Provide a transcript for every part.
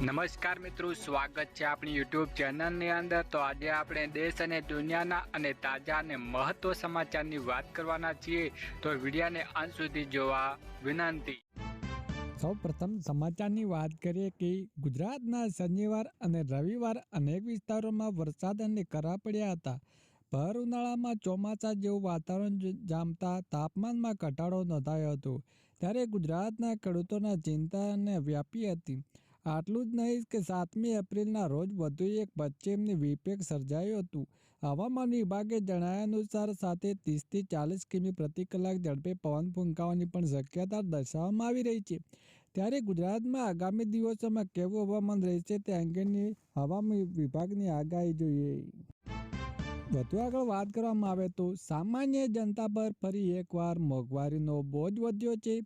નમસ્કાર મિત્રો, સ્વાગત છે આપણી યુટ્યુબ ચેનલની અંદર। તો આજે આપણે દેશ અને દુનિયાના અને તાજા અને મહત્વ સમાચારની વાત કરવાના છીએ, તો વિડીયોને અંત સુધી જોવા વિનંતી। સૌપ્રથમ સમાચારની વાત કરીએ કે ગુજરાતના શનિવાર અને રવિવાર અનેક વિસ્તારોમાં વરસાદ અને કરા પડ્યા હતા। ભર ઉનાળામાં ચોમાસા જેવું વાતાવરણ જામતા તાપમાનમાં ઘટાડો નોંધાયો હતો, ત્યારે ગુજરાતના ખેડૂતોના ચિંતાને વ્યાપી હતી। આટલું જ નહીં કે 7મી એપ્રિલના રોજ વધુ એક પશ્ચિમની વિક્ષેપ સર્જાયું હતું। હવામાન વિભાગે જણાવ્યા અનુસાર સાથે 30થી 40 કિમી પ્રતિ કલાક ઝડપે પવન ફૂંકાવાની પણ શક્યતા દર્શાવવામાં આવી રહી છે। ત્યારે ગુજરાતમાં આગામી દિવસોમાં કેવું હવામાન રહેશે તે અંગેની હવામાન વિભાગની આગાહી જોઈએ। વધુ આગળ વાત કરવામાં આવે તો સામાન્ય જનતા પર ફરી એકવાર મોંઘવારીનો બોજ વધ્યો છે।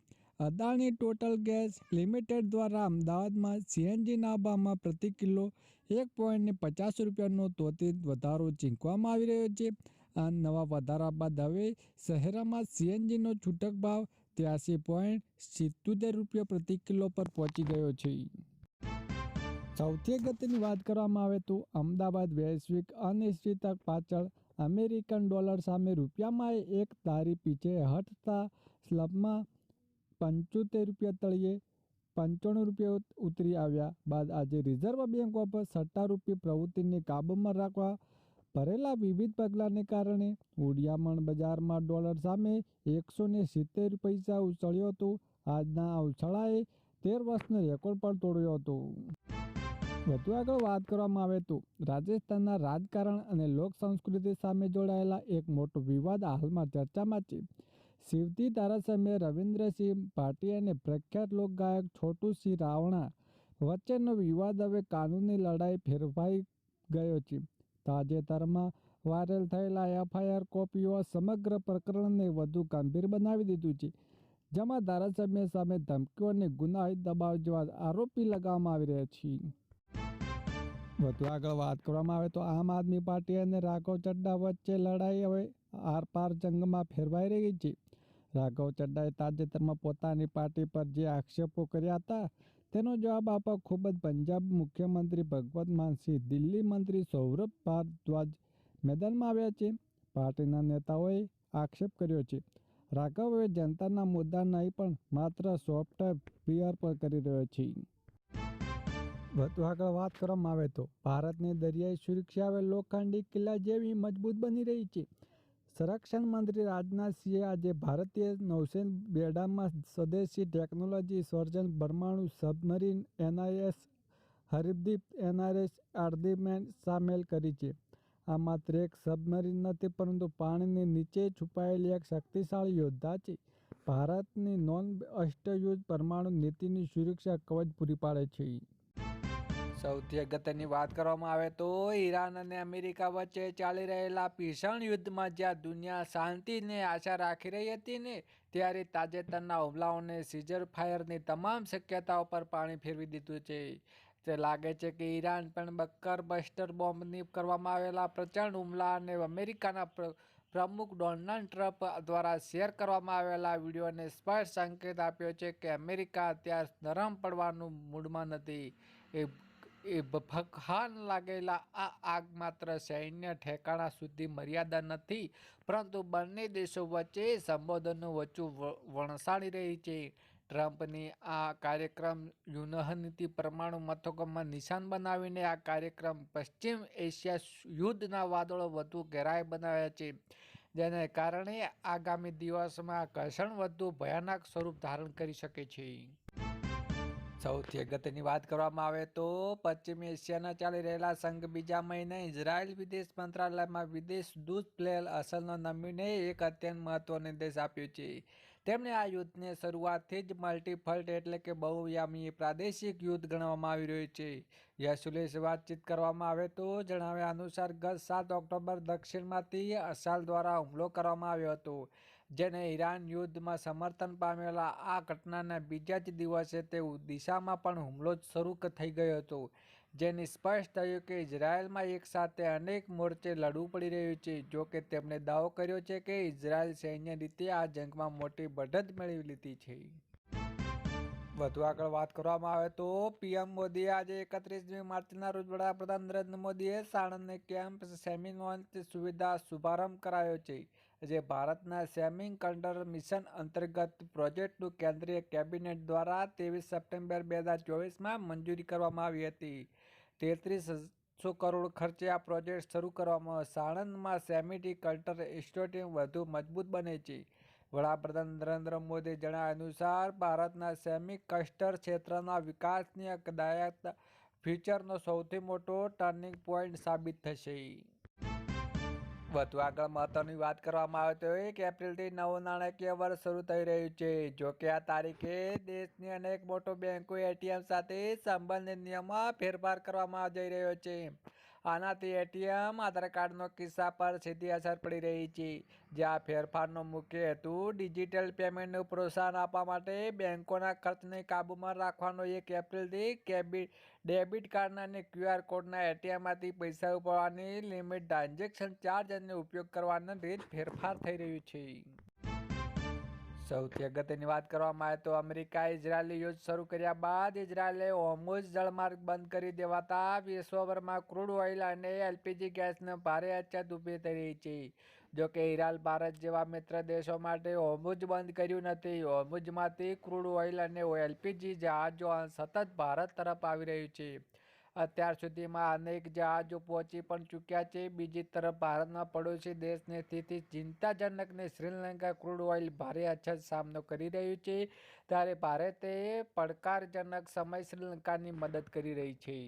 અદાણી ટોટલ ગેસ લિમિટેડ દ્વારા અમદાવાદમાં સીએનજીના ભાવમાં પ્રતિ કિલો ₹1.50નો તોતિંગ વધારો ઝીંકવામાં આવી રહ્યો છે। આ નવા વધારા બાદ હવે શહેરમાં સીએનજીનો છૂટક ભાવ ₹83.77 પ્રતિ કિલો પર પહોંચી ગયો છે। સૌથી અગત્યની વાત કરવામાં આવે તો અમદાવાદ વૈશ્વિક અનિશ્ચિતતા પાછળ અમેરિકન ડોલર સામે રૂપિયામાં એક ધારી પીછે હટતા સ્લેબમાં ₹75 તળિયે ₹95 ઉતરી આવ્યા બાદ આજે રિઝર્વ બેંક ઓફ સટ્ટારૂપી પ્રવૃત્તિને કાબૂમાં રાખવા ભરેલા વિવિધ પગલાંને કારણે હુંડિયામણ બજારમાં ડોલર સામે 170 પૈસા ઉછળ્યો હતો। આજના આ ઉછાળાએ 13 વર્ષનો રેકોર્ડ પણ તોડ્યો હતો। વધુ આગળ વાત કરવામાં આવે તો રાજસ્થાનના રાજકારણ અને લોક સંસ્કૃતિ સામે જોડાયેલા એક મોટો વિવાદ હાલમાં ચર્ચામાં છે। શિવથી ધારાસભ્ય રવિન્દ્રસિંહ ભાટી અને પ્રખ્યાત લોકગાયક છોટુસિંહ રાવણા વચ્ચેનો વિવાદ હવે કાનૂની લડાઈ ફેરવાઈ ગયો છે। તાજેતરમાં વાયરલ થયેલા એફઆઈઆર કોપીઓ સમગ્ર પ્રકરણને વધુ ગંભીર બનાવી દીધું છે, જેમાં ધારાસભ્ય સામે ધમકીઓ અને ગુનાહિત દબાવ જેવા આરોપી લગાવવામાં આવી રહ્યા છે। વધુ આગળ વાત કરવામાં આવે તો આમ આદમી પાર્ટી અને રાઘવ ચડ્ડા વચ્ચે લડાઈ હવે આરપાર જંગમાં ફેરવાઈ રહી છે। રાઘવ ચડ્ડાએ તાજેતરમાં પોતાની પાર્ટી પર જે આક્ષેપો કર્યા હતા તેનો જવાબ આપવા ખૂબ જ પંજાબ મુખ્યમંત્રી ભગવત માન સિંહ, દિલ્હી મંત્રી સૌરભ ભારદ્વાજ મેદાનમાં આવ્યા છે। પાર્ટીના નેતાઓએ આક્ષેપ કર્યો છે રાઘવ હવે જનતાના મુદ્દા નહીં પણ માત્ર સોફ્ટ પીઆર પર કરી રહ્યો છે। વધુ આગળ વાત કરવામાં આવે તો ભારતની દરિયાઈ સુરક્ષા હવે લોખંડી કિલ્લા જેવી મજબૂત બની રહી છે। સંરક્ષણ મંત્રી રાજનાથસિંહે આજે ભારતીય નૌસેના બેડામાં સ્વદેશી ટેકનોલોજી સર્જન પરમાણુ સબમરીન એનઆઈએસ હરદીપ એનઆઈએસ આર્ડિમેન્ટ સામેલ કરી છે। આ માત્ર એક સબમરીન નથી પરંતુ પાણીની નીચે છુપાયેલી એક શક્તિશાળી યોદ્ધા છે। ભારતની નોન અષ્ટયુદ્ધ પરમાણુ નીતિની સુરક્ષા કવચ પૂરી પાડે છે। સૌથી અગત્યની વાત કરવામાં આવે તો ઈરાન અને અમેરિકા વચ્ચે ચાલી રહેલા ભીષણ યુદ્ધમાં જ્યાં દુનિયા શાંતિની આશા રાખી રહી હતી ને, ત્યારે તાજેતરના હુમલાઓને સીઝર ફાયરની તમામ શક્યતાઓ પર પાણી ફેરવી દીધું છે। તે લાગે છે કે ઈરાન પણ બક્કર બસ્ટર બોમ્બની કરવામાં આવેલા પ્રચંડ હુમલા અને અમેરિકાના પ્રમુખ ડોનાલ્ડ ટ્રમ્પ દ્વારા શેર કરવામાં આવેલા વિડીયોને સ્પષ્ટ સંકેત આપ્યો છે કે અમેરિકા અત્યારે નરમ પડવાનું મૂડમાં નથી। એ ભખવાન લાગેલા આ આગ માત્ર સૈન્ય ઠેકાણા સુધી મર્યાદા નથી, પરંતુ બંને દેશો વચ્ચે સંબંધોનું વચું વણસાડી રહી છે। ટ્રમ્પની આ કાર્યક્રમ યુદ્ધનીતિ પરમાણુ મથકોમાં નિશાન બનાવીને આ કાર્યક્રમ પશ્ચિમ એશિયા યુદ્ધના વાદળો વધુ ઘેરાય બનાવ્યા છે, જેને કારણે આગામી દિવસોમાં ઘર્ષણ વધુ ભયાનક સ્વરૂપ ધારણ કરી શકે છે। સૌથી અગત્યની વાત કરવામાં આવે તો પશ્ચિમ એશિયાના ચાલી રહેલા સંઘ બીજા મહિને ઇઝરાયલ વિદેશ મંત્રાલયમાં વિદેશ દૂત બ્લેર અસલનો નમીને એક અત્યંત મહત્વનો નિર્દેશ આપ્યો છે। તેમણે આ યુદ્ધને શરૂઆતથી જ મલ્ટીફ્રન્ટ એટલે કે બહુયામી પ્રાદેશિક યુદ્ધ ગણવામાં આવી રહ્યું છે। યશુલેશ વાતચીત કરવામાં આવે તો જણાવ્યા અનુસાર ગત 7 ઓક્ટોબર દક્ષિણમાંથી અસાલ દ્વારા હુમલો કરવામાં આવ્યો હતો, જેને ઈરાન યુદ્ધમાં સમર્થન પામેલા આ ઘટનાના બીજા જ દિવસે તે દિશામાં પણ હુમલો શરૂ થઈ ગયો હતો, જેની સ્પષ્ટ થયું કે ઇઝરાયલમાં એક સાથે અનેક મોરચે લડવું પડી રહ્યું છે। જોકે તેમણે દાવો કર્યો છે કે ઇઝરાયલ સૈન્ય રીતે આ જંગમાં મોટી બઢત મેળવી લીધી છે। વધુ આગળ વાત કરવામાં આવે તો પીએમ મોદીએ આજે 31મી માર્ચના રોજ વડાપ્રધાન નરેન્દ્ર મોદીએ સાણંદને કેમ્પ સેમિનોની સુવિધા શુભારંભ કરાયો છે. જે ભારતના સેમિ કંડક્ટર મિશન અંતર્ગત પ્રોજેક્ટનું કેન્દ્રીય કેબિનેટ દ્વારા 23 સપ્ટેમ્બર 2024માં મંજૂરી કરવામાં આવી હતી. 3300 કરોડ ખર્ચે આ પ્રોજેક્ટ શરૂ કરવામાં સાણંદમાં સેમિ કંડક્ટર ઇન્સ્ટિટ્યૂટ વધુ મજબૂત બને છે. વડાપ્રધાન નરેન્દ્ર મોદીએ જણાવ્યા અનુસાર ભારતના સેમી કંડક્ટર ક્ષેત્રના વિકાસની કદાયત ફ્યુચરનો સૌથી મોટો ટર્નિંગ પોઈન્ટ સાબિત થશે. વધુ આગળ મહત્વની વાત કરવામાં આવે તો 1 એપ્રિલથી નવું નાણાકીય વર્ષ શરૂ થઈ રહ્યું છે. જોકે આ તારીખે દેશની અનેક મોટો બેંકો એટીએમ સાથે સંબંધિત નિયમોમાં ફેરફાર કરવામાં જઈ રહ્યો છે. આનાથી એટીએમ આધાર કાર્ડનો કિસ્સા પર સીધી અસર પડી રહી છે. જે આ ફેરફારનો મુખ્ય હેતુ ડિજિટલ પેમેન્ટનું પ્રોત્સાહન આપવા માટે બેંકોના ખર્ચને કાબૂમાં રાખવાનો 1 એપ્રિલથી ડેબિટ કાર્ડ અને ક્યુઆર કોડના એટીએમમાંથી પૈસા ઉપાડવાની લિમિટ, ટ્રાન્ઝેક્શન ચાર્જ અને ઉપયોગ કરવાની રીત ફેરફાર થઈ રહ્યું છે. સૌથી અગત્યની વાત કરવામાં આવે તો અમેરિકાએ ઇઝરાયેલી યુદ્ધ શરૂ કર્યા બાદ ઇઝરાયેલે હોર્મુઝ જળમાર્ગ બંધ કરી દેવાતા વિશ્વભરમાં ક્રૂડ ઓઇલ અને એલપીજી ગેસની ભારે અછત ઊભી થઈ રહી છે. જોકે ઈરાન ભારત જેવા મિત્ર દેશો માટે હોર્મુઝ બંધ કર્યું નથી. હોર્મુઝમાંથી ક્રૂડ ઓઇલ અને એલપીજી જહાજો સતત ભારત તરફ આવી રહ્યું છે. અત્યાર સુધીમાં અનેક જહાજો પહોંચી પણ ચૂક્યા છે. બીજી તરફ ભારતના પડોશી દેશની સ્થિતિ ચિંતાજનક ને શ્રીલંકા ક્રૂડ ઓઇલ ભારે અછત સામનો કરી રહ્યું છે. ત્યારે ભારતે પડકારજનક સમય શ્રીલંકાની મદદ કરી રહી છે.